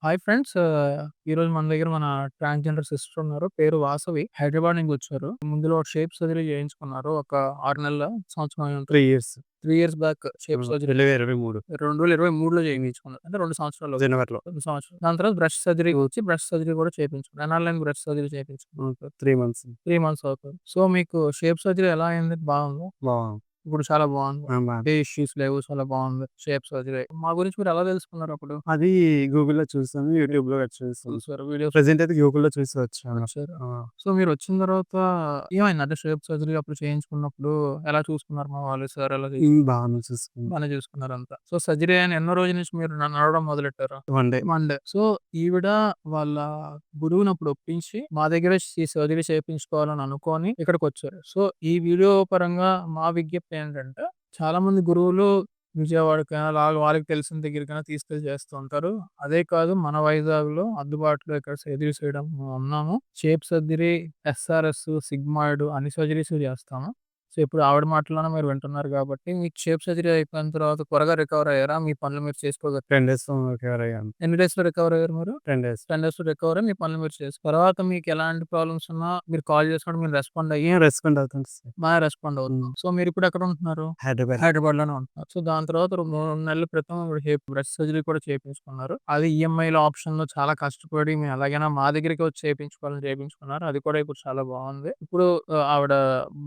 Hi friends. ఈరోజు మన దగ్గర మన ట్రాన్స్‌జెండర్ సిస్టర్ ఉన్నారు. పేరు వాసవి. హైదరాబాద్ నుంచొచ్చారు. ముందులో షేప్ సర్జరీ చేయించుకున్నారు. ఒక 6 నెలల, సంవత్సరం అయి ఉంటది. 3 years. 3 years back shape surgery 2023 2023లో హ్మ్. చేయించుకున్నారు. అంటే 2 సంవత్సరాలు అవుతుంది. జనవరిలో. 2 సంవత్సరాలు. దాని తర్వాత బ్రెస్ట్ సర్జరీ వచ్చి బ్రెస్ట్ సర్జరీ కూడా చేపించుకున్నారు. ఎన్నాళ్ళైంది బ్రెస్ట్ సర్జరీ చేపించుకొని? 3 మంత్స్. 3 మంత్స్ అవుతుంది. సో, మీకు షేప్ సర్జరీ ఎలా అయింది? బాగుందా? బావుంది. ఇప్పుడు చాలా బాగుంది. ఆ! ఏ ఇష్యూస్ లేవు. చాలా బాగుంది. Shape surgery. మా గురించి మీరు ఎలా తెలుసుకున్నారప్పుడు? అది గూగుల్‌లో చూసాను. యూట్యూబ్‌లో చూసాను. చూసారు వీడియోస్ ప్రెజెంట్ అయితే గూగుల్‌లో చూసి వచ్చాను. వచ్చారు. ఆ! సో, మీరొచ్చిన తర్వాత ఏమైంది? అంటే షేప్ సర్జరీ అప్పుడు చేయించుకున్నప్పుడు ఎలా చూసుకున్నారు మా వాళ్ళు? సార్ ఎలా బాగానే చూసుకున్నా. బానే చూసుకున్నారంతా. సో, సర్జరీ అయిన ఎన్నో రోజుల నుంచి మీరు నడవడం మొదలెట్టారు? One day. మండే. సో, ఈవిడ వాళ్ళ గురువునప్పుడు ఒప్పించి మా దగ్గరే ఈ సర్జరీ చేపించుకోవాలని అనుకోని ఇక్కడికొచ్చారు. సో, ఈ వీడియో పరంగా మా విజ్ఞప్తి ఏంటంటే, చాలా మంది గురువులు విజయవాడకైనా వాళ్ళకి తెలిసిన దగ్గరికైనా తీసుకెళ్ళి చేస్తూ ఉంటారు. అదే కాదు మన వైజాగ్‌లో అందుబాటులో ఇక్కడ సర్జరీస్ చేయడం ఉన్నాము. షేప్ సర్జరీ, ఎస్ఆర్ఎస్, సిగ్మాయిడ్ అన్ని సర్జరీస్ చేస్తాము. సో, ఇప్పుడు ఆవిడ మాటల్లోనే మీరు వింటున్నారు కాబట్టి, మీకు షేప్ సర్జరీ అయిపోయిన తర్వాత త్వరగా రికవర్ అయ్యారా? మీ పనులు మీరు చేసుకోగలిగారా? 10 డేస్‌లో రికవర్ అయ్యాను. ఎన్ని డేస్‌లో రికవర్ అయ్యారు మీరు? 10 డేస్. 10 డేస్‌లో రికవర్ అయ్యి మీ పనులు మీరు తర్వాత మీకు ఎలాంటి ప్రాబ్లమ్స్ ఉన్నా మీరు కాల్ చేసినప్పుడు మీరు రెస్పాండ్ అయ్యి రెస్పాండ్ అవుతుంది సార్. బాగా రెస్పాండ్ అవుతున్నారు. హ్మ్. సో, మీరిప్పుడు ఎక్కడ ఉంటున్నారు? హైదరాబాద్. హైదరాబాద్‌లోనే ఉంటున్నారు. సో, దాని తర్వాత 2 నెలల క్రితం బ్రెస్ట్ సర్జరీ కూడా చేపించుకున్నారు. అది ఈఎంఐలో ఆప్షన్‌లో చాలా కష్టపడి మేము ఎలాగైనా మా దగ్గరికే వచ్చి చేపించుకోవాలని చేపించుకున్నారు. అది కూడా ఇప్పుడు చాలా బాగుంది. ఇప్పుడు ఆవిడ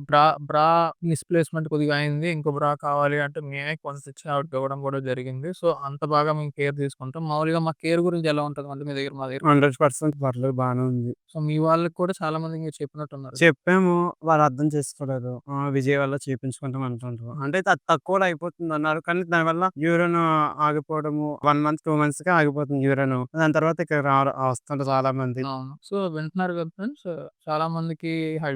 బ్రా బ్రా మిస్‌ప్లేస్‌మెంట్ కొద్దిగా అయింది. ఇంకో బ్రా కావాలి అంటే మేమే కొనితెచ్చి ఆవిడకి ఇవ్వడం కూడా జరిగింది. సో, అంత బాగా మేము కేర్ తీసుకుంటాం. మామూలుగా మా కేర్ గురించి ఎలా ఉంటదంటే మా దగ్గర 100% పర్లేదు బానే ఉంది. సో, మీ వాళ్ళకి కూడా చాలా మందికి మీరు చెప్పినట్టున్నారు. చెప్పాము. వాళ్ళు అర్థం చేసుకోలేదు. విజయవాడలో చేపించుకుంటాం అంటుండ్రు. అంటే తక్కువలో అయిపోతుందన్నారు. కానీ దానివల్ల యూరిన్ ఆగిపోవడము 1 మంత్, 2 మంత్స్‌కే ఆగిపోతుంది యూరిన్. దాని తర్వాత ఇక వస్తుంటారు చాలా మంది. అవును. సో, వింటున్నారు కదా ఫ్రెండ్స్. చాలా మందికి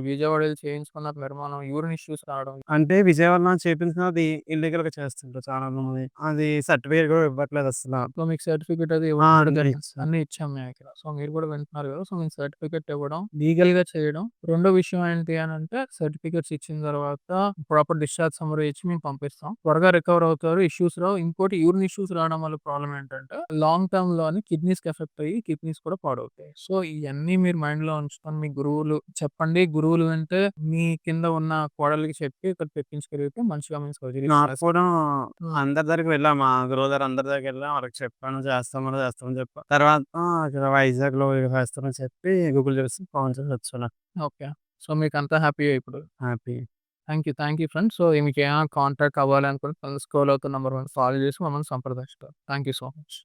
విజయవాడ ఎళ్లి చేయించుకున్న నిర్మాణం యూరిన్ ఇష్యూస్ రావడం. అంటే విజయవాడలో చేపించినది ఇల్లీగల్‌గా చేస్తుండ్రు చాలా మంది. అది సర్టిఫికేట్ కూడా ఇవ్వట్లేదు అసల. సో, మీకు సర్టిఫికేట్ అది ఇవ్వడం కూడా అన్నీ జరిగింది. ఇచ్చారు. అన్నీ ఇచ్చాం మేమిక్కడ. సో, మీరు కూడా వింటున్నారు కదా! సో, మీకు సర్టిఫికేట్ ఇవ్వడం, లీగల్‌గా చేయడం. రెండో విషయం ఏంటి అనంటే సర్టిఫికేట్స్ ఇచ్చిన తర్వాత ప్రాపర్ డిశ్చార్జ్ సమ్మరీ ఇచ్చి మేము పంపిస్తాం. త్వరగా రికవర్ అవుతారు. ఇష్యూస్ రావు. ఇంకోటి యూరిన్ ఇష్యూస్ రావడం వల్ల ప్రాబ్లమ్ ఏంటంటే లాంగ్ టర్మ్‌లోని కిడ్నీస్‌కి ఎఫెక్ట్ అయ్యి కిడ్నీస్ కూడా పాడవుతాయి. సో, ఇయన్నీ మీరు మైండ్‌లో ఉంచుకొని మీ గురువులు చెప్పండి. గురువులు వింటే మీ కింద ఉన్న కోడలికి చెప్పి ఇక్కడ తెప్పించగలిగితే మంచిగా మేము సర్జరీ నాకు చేస్తాం. కూడా హ్మ్. అందరి దగ్గరికి వెళ్ళాం. మా గురువు దగ్గర అందరి దగ్గరికి వెళ్ళాం. వాళ్ళకి చెప్పాను చేస్తామని చెప్పా. తర్వాత ఇక్కడ వైజాగ్‌లో చేస్తామని చెప్పి గూగుల్ చేసి ఫోన్ చేసి వచ్చాను. ఓకే. సో, మీకంతా హ్యాపీయే ఇప్పుడు. Happy. Thank you friends. So, మీకేమైనా కాంటాక్ట్ అవ్వాలి అనుకుంటే స్క్రోల్ అవుతున్న నంబర్ కాల్ చేసి మమ్మల్ని సంప్రదించుతారు. Thank you so much.